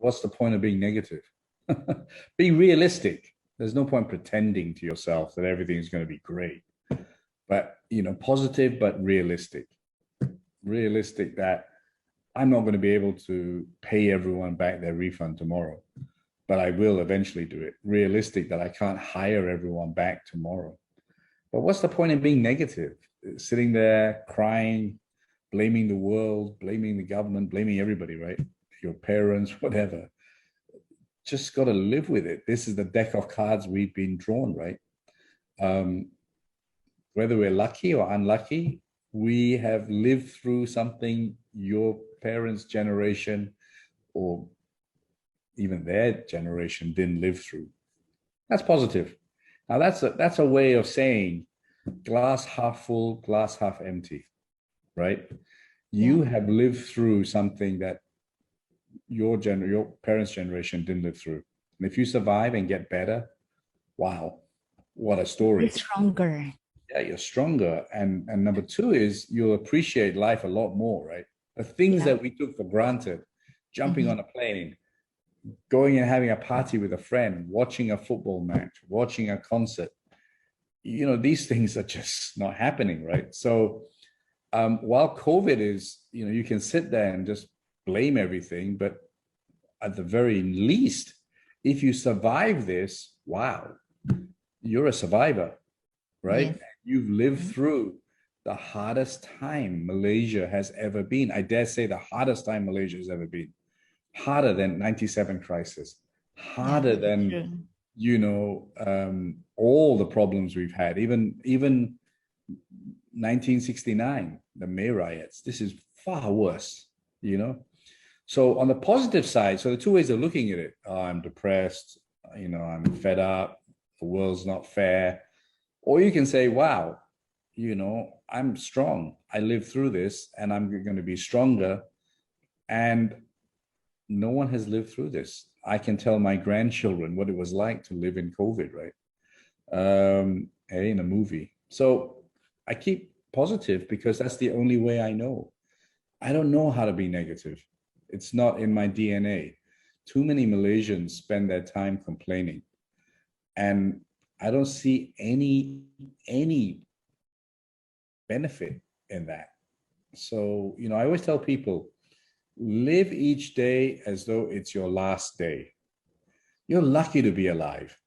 what's the point of being negative? Be realistic. There's no point pretending to yourself that everything's going to be great. But, positive, but realistic. Realistic that I'm not going to be able to pay everyone back their refund tomorrow, but I will eventually do it. Realistic that I can't hire everyone back tomorrow. But what's the point in being negative? Sitting there crying, blaming the world, blaming the government, blaming everybody, right? Your parents, whatever. Just got to live with it. This is the deck of cards we've been drawn, right? Whether we're lucky or unlucky, we have lived through something your parents' generation or even their generation didn't live through. That's positive. Now that's a way of saying glass half full, glass half empty, right? You have lived through something that your parents' generation didn't live through. And if you survive and get better, wow, what a story. You're stronger. Yeah, you're stronger. And number two is you'll appreciate life a lot more, right? The things that we took for granted, jumping on a plane, going and having a party with a friend, watching a football match, watching a concert, these things are just not happening, right? So while COVID is, you can sit there and just blame everything, but at the very least, if you survive this, wow, you're a survivor, right? Yes. You've lived through the hardest time Malaysia has ever been. I dare say the hardest time Malaysia has ever been. Harder than 97 crisis, harder than, all the problems we've had, even 1969, the May riots. This is far worse, So on the positive side, so the two ways of looking at it, I'm depressed, I'm fed up, the world's not fair. Or you can say, wow, I'm strong. I lived through this and I'm going to be stronger. And no one has lived through this. I can tell my grandchildren what it was like to live in COVID, right? In a movie. So I keep positive because that's the only way I know. I don't know how to be negative. It's not in my DNA. Too many Malaysians spend their time complaining. And I don't see any benefit in that. So, I always tell people, live each day as though it's your last day. You're lucky to be alive.